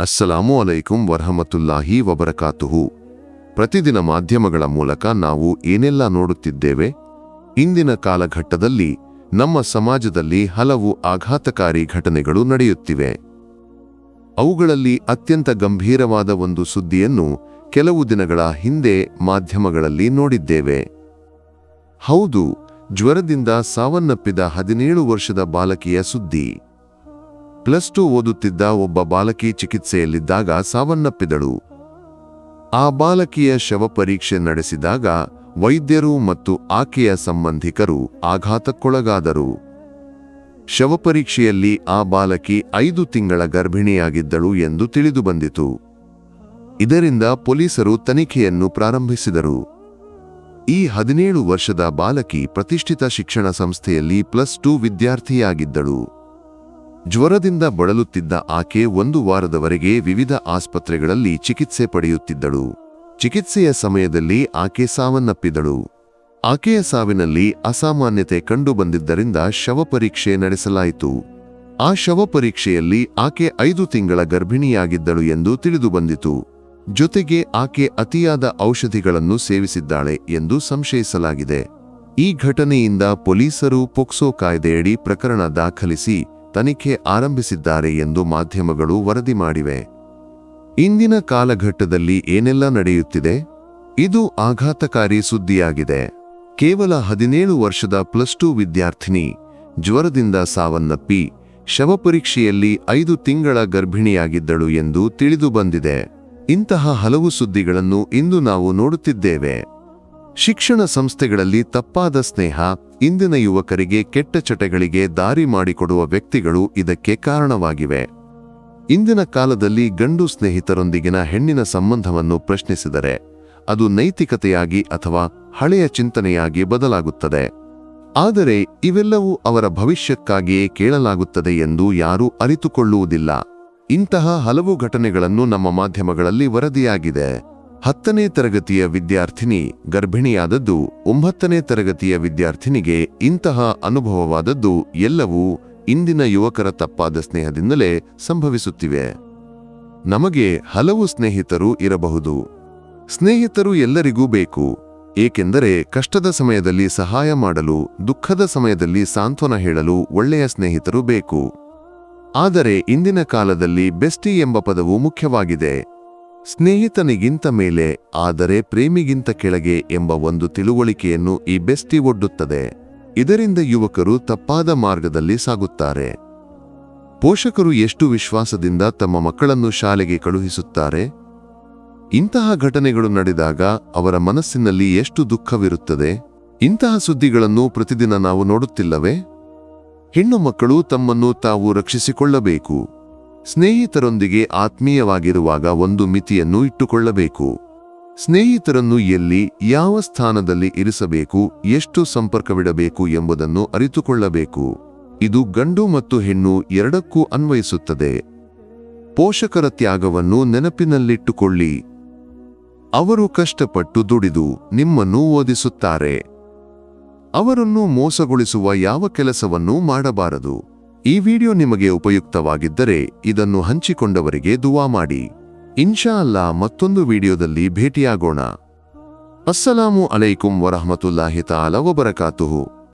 ಅಸ್ಸಲಾಮು ಅಲೈಕುಂ ವರಹಮತುಲ್ಲಾಹಿ ವಬರಕಾತುಹು. ಪ್ರತಿದಿನ ಮಾಧ್ಯಮಗಳ ಮೂಲಕ ನಾವು ಏನೆಲ್ಲ ನೋಡುತ್ತಿದ್ದೇವೆ? ಇಂದಿನ ಕಾಲಘಟ್ಟದಲ್ಲಿ ನಮ್ಮ ಸಮಾಜದಲ್ಲಿ ಹಲವು ಆಘಾತಕಾರಿ ಘಟನೆಗಳು ನಡೆಯುತ್ತಿವೆ. ಅವುಗಳಲ್ಲಿ ಅತ್ಯಂತ ಗಂಭೀರವಾದ ಒಂದು ಸುದ್ದಿಯನ್ನು ಕೆಲವು ದಿನಗಳ ಹಿಂದೆ ಮಾಧ್ಯಮಗಳಲ್ಲಿ ನೋಡಿದ್ದೇವೆ. ಹೌದು, ಜ್ವರದಿಂದ ಸಾವನ್ನಪ್ಪಿದ 17 ವರ್ಷದ ಬಾಲಕಿಯ ಸುದ್ದಿ. +2 ಓದುತ್ತಿದ್ದ ಒಬ್ಬ ಬಾಲಕಿ ಚಿಕಿತ್ಸೆಯಲ್ಲಿದ್ದಾಗ ಸಾವನ್ನಪ್ಪಿದಳು. ಆ ಬಾಲಕಿಯ ಶವ ಪರೀಕ್ಷೆ ನಡೆಸಿದಾಗ ವೈದ್ಯರು ಮತ್ತು ಆಕೆಯ ಸಂಬಂಧಿಕರು ಆಘಾತಕ್ಕೊಳಗಾದರು. ಶವಪರೀಕ್ಷೆಯಲ್ಲಿ ಆ ಬಾಲಕಿ 5 ತಿಂಗಳ ಗರ್ಭಿಣಿಯಾಗಿದ್ದಳು ಎಂದು ತಿಳಿದುಬಂದಿತು. ಇದರಿಂದ ಪೊಲೀಸರು ತನಿಖೆಯನ್ನು ಪ್ರಾರಂಭಿಸಿದರು. ಈ 17 ವರ್ಷದ ಬಾಲಕಿ ಪ್ರತಿಷ್ಠಿತ ಶಿಕ್ಷಣ ಸಂಸ್ಥೆಯಲ್ಲಿ +2 ವಿದ್ಯಾರ್ಥಿಯಾಗಿದ್ದಳು. ಜ್ವರದಿಂದ ಬಳಲುತ್ತಿದ್ದ ಆಕೆ 1 ವಾರದವರೆಗೆ ವಿವಿಧ ಆಸ್ಪತ್ರೆಗಳಲ್ಲಿ ಚಿಕಿತ್ಸೆ ಪಡೆಯುತ್ತಿದ್ದಳು. ಚಿಕಿತ್ಸೆಯ ಸಮಯದಲ್ಲಿ ಆಕೆ ಸಾವನ್ನಪ್ಪಿದಳು. ಆಕೆಯ ಸಾವಿನಲ್ಲಿ ಅಸಾಮಾನ್ಯತೆ ಕಂಡುಬಂದಿದ್ದರಿಂದ ಶವಪರೀಕ್ಷೆ ನಡೆಸಲಾಯಿತು. ಆ ಶವಪರೀಕ್ಷೆಯಲ್ಲಿ ಆಕೆ 5 ತಿಂಗಳ ಗರ್ಭಿಣಿಯಾಗಿದ್ದಳು ಎಂದು ತಿಳಿದುಬಂದಿತು. ಜೊತೆಗೆ ಆಕೆ ಅತಿಯಾದ ಔಷಧಿಗಳನ್ನು ಸೇವಿಸಿದ್ದಾಳೆ ಎಂದು ಸಂಶಯಿಸಲಾಗಿದೆ. ಈ ಘಟನೆಯಿಂದ ಪೊಲೀಸರು ಪೋಕ್ಸೋ ಕಾಯ್ದೆಯಡಿ ಪ್ರಕರಣ ದಾಖಲಿಸಿ ತನಿಖೆ ಆರಂಭಿಸಿದ್ದಾರೆ ಎಂದು ಮಾಧ್ಯಮಗಳು ವರದಿ ಮಾಡಿವೆ. ಇಂದಿನ ಕಾಲಘಟ್ಟದಲ್ಲಿ ಏನೆಲ್ಲ ನಡೆಯುತ್ತಿದೆ? ಇದು ಆಘಾತಕಾರಿ ಸುದ್ದಿಯಾಗಿದೆ. ಕೇವಲ 17 ವರ್ಷದ +2 ವಿದ್ಯಾರ್ಥಿನಿ ಜ್ವರದಿಂದ ಸಾವನ್ನಪ್ಪಿ ಶವಪರೀಕ್ಷೆಯಲ್ಲಿ 5 ತಿಂಗಳ ಗರ್ಭಿಣಿಯಾಗಿದ್ದಳು ಎಂದು ತಿಳಿದುಬಂದಿದೆ. ಇಂತಹ ಹಲವು ಸುದ್ದಿಗಳನ್ನು ಇಂದು ನಾವು ನೋಡುತ್ತಿದ್ದೇವೆ. ಶಿಕ್ಷಣ ಸಂಸ್ಥೆಗಳಲ್ಲಿ ತಪ್ಪಾದ ಸ್ನೇಹ, ಇಂದಿನ ಯುವಕರಿಗೆ ಕೆಟ್ಟ ಚಟಗಳಿಗೆ ದಾರಿ ಮಾಡಿಕೊಡುವ ವ್ಯಕ್ತಿಗಳು ಇದಕ್ಕೆ ಕಾರಣವಾಗಿವೆ. ಇಂದಿನ ಕಾಲದಲ್ಲಿ ಗಂಡು ಸ್ನೇಹಿತರೊಂದಿಗಿನ ಹೆಣ್ಣಿನ ಸಂಬಂಧವನ್ನು ಪ್ರಶ್ನಿಸಿದರೆ ಅದು ನೈತಿಕತೆಯಾಗಿ ಅಥವಾ ಹಳೆಯ ಚಿಂತನೆಯಾಗಿ ಬದಲಾಗುತ್ತದೆ. ಆದರೆ ಇವೆಲ್ಲವೂ ಅವರ ಭವಿಷ್ಯಕ್ಕಾಗಿಯೇ ಕೇಳಲಾಗುತ್ತದೆ ಎಂದು ಯಾರೂ ಅರಿತುಕೊಳ್ಳುವುದಿಲ್ಲ. ಇಂತಹ ಹಲವು ಘಟನೆಗಳನ್ನು ನಮ್ಮ ಮಾಧ್ಯಮಗಳಲ್ಲಿ ವರದಿಯಾಗಿದೆ. 10ನೇ ತರಗತಿಯ ವಿದ್ಯಾರ್ಥಿನಿ ಗರ್ಭಿಣಿಯಾದದ್ದು, 9ನೇ ತರಗತಿಯ ವಿದ್ಯಾರ್ಥಿನಿಗೆ ಇಂತಹ ಅನುಭವವಾದದ್ದು ಎಲ್ಲವೂ ಇಂದಿನ ಯುವಕರ ತಪ್ಪಾದ ಸ್ನೇಹದಿಂದಲೇ ಸಂಭವಿಸುತ್ತಿವೆ. ನಮಗೆ ಹಲವು ಸ್ನೇಹಿತರು ಇರಬಹುದು. ಸ್ನೇಹಿತರು ಎಲ್ಲರಿಗೂ ಬೇಕು. ಏಕೆಂದರೆ ಕಷ್ಟದ ಸಮಯದಲ್ಲಿ ಸಹಾಯ ಮಾಡಲು, ದುಃಖದ ಸಮಯದಲ್ಲಿ ಸಾಂತ್ವನ ಹೇಳಲು ಒಳ್ಳೆಯ ಸ್ನೇಹಿತರು ಬೇಕು. ಆದರೆ ಇಂದಿನ ಕಾಲದಲ್ಲಿ ಬೆಸ್ಟಿ ಎಂಬ ಪದವು ಮುಖ್ಯವಾಗಿದೆ. ಸ್ನೇಹಿತನಿಗಿಂತ ಮೇಲೆ ಆದರೆ ಪ್ರೇಮಿಗಿಂತ ಕೆಳಗೆ ಎಂಬ ಒಂದು ತಿಳುವಳಿಕೆಯನ್ನು ಈ ಬೆಸ್ಟಿ ಒಡ್ಡುತ್ತದೆ. ಇದರಿಂದ ಯುವಕರು ತಪ್ಪಾದ ಮಾರ್ಗದಲ್ಲಿ ಸಾಗುತ್ತಾರೆ. ಪೋಷಕರು ಎಷ್ಟು ವಿಶ್ವಾಸದಿಂದ ತಮ್ಮ ಮಕ್ಕಳನ್ನು ಶಾಲೆಗೆ ಕಳುಹಿಸುತ್ತಾರೆ? ಇಂತಹ ಘಟನೆಗಳು ನಡೆದಾಗ ಅವರ ಮನಸ್ಸಿನಲ್ಲಿ ಎಷ್ಟು ದುಃಖವಿರುತ್ತದೆ? ಇಂತಹ ಸುದ್ದಿಗಳನ್ನು ಪ್ರತಿದಿನ ನಾವು ನೋಡುತ್ತಿಲ್ಲವೇ? ಹೆಣ್ಣು ಮಕ್ಕಳು ತಮ್ಮನ್ನು ತಾವು ರಕ್ಷಿಸಿಕೊಳ್ಳಬೇಕು. ಸ್ನೇಹಿತರೊಂದಿಗೆ ಆತ್ಮೀಯವಾಗಿರುವಾಗ ಒಂದು ಮಿತಿಯನ್ನು ಇಟ್ಟುಕೊಳ್ಳಬೇಕು. ಸ್ನೇಹಿತರನ್ನು ಎಲ್ಲಿ, ಯಾವ ಸ್ಥಾನದಲ್ಲಿ ಇರಿಸಬೇಕು, ಎಷ್ಟು ಸಂಪರ್ಕವಿಡಬೇಕು ಎಂಬುದನ್ನು ಅರಿತುಕೊಳ್ಳಬೇಕು. ಇದು ಗಂಡು ಮತ್ತು ಹೆಣ್ಣು ಎರಡಕ್ಕೂ ಅನ್ವಯಿಸುತ್ತದೆ. ಪೋಷಕರ ತ್ಯಾಗವನ್ನು ನೆನಪಿನಲ್ಲಿಟ್ಟುಕೊಳ್ಳಿ. ಅವರು ಕಷ್ಟಪಟ್ಟು ದುಡಿದು ನಿಮ್ಮನ್ನು ಓದಿಸುತ್ತಾರೆ. ಅವರನ್ನು ಮೋಸಗೊಳಿಸುವ ಯಾವ ಕೆಲಸವನ್ನೂ ಮಾಡಬಾರದು. ಈ ವಿಡಿಯೋ ನಿಮಗೆ ಉಪಯುಕ್ತವಾಗಿದ್ದರೆ ಇದನ್ನು ಹಂಚಿಕೊಂಡವರಿಗೆ ದುವಾ ಮಾಡಿ. ಇನ್ಶಾ ಅಲ್ಲಾ ಮತ್ತೊಂದು ವಿಡಿಯೋದಲ್ಲಿ ಭೇಟಿಯಾಗೋಣ. ಅಸ್ಸಲಾಮು ಅಲೈಕುಂ ವರಹಮತುಲ್ಲಾಹಿ ತಾಲಾ ವಬರಕಾತುಹು.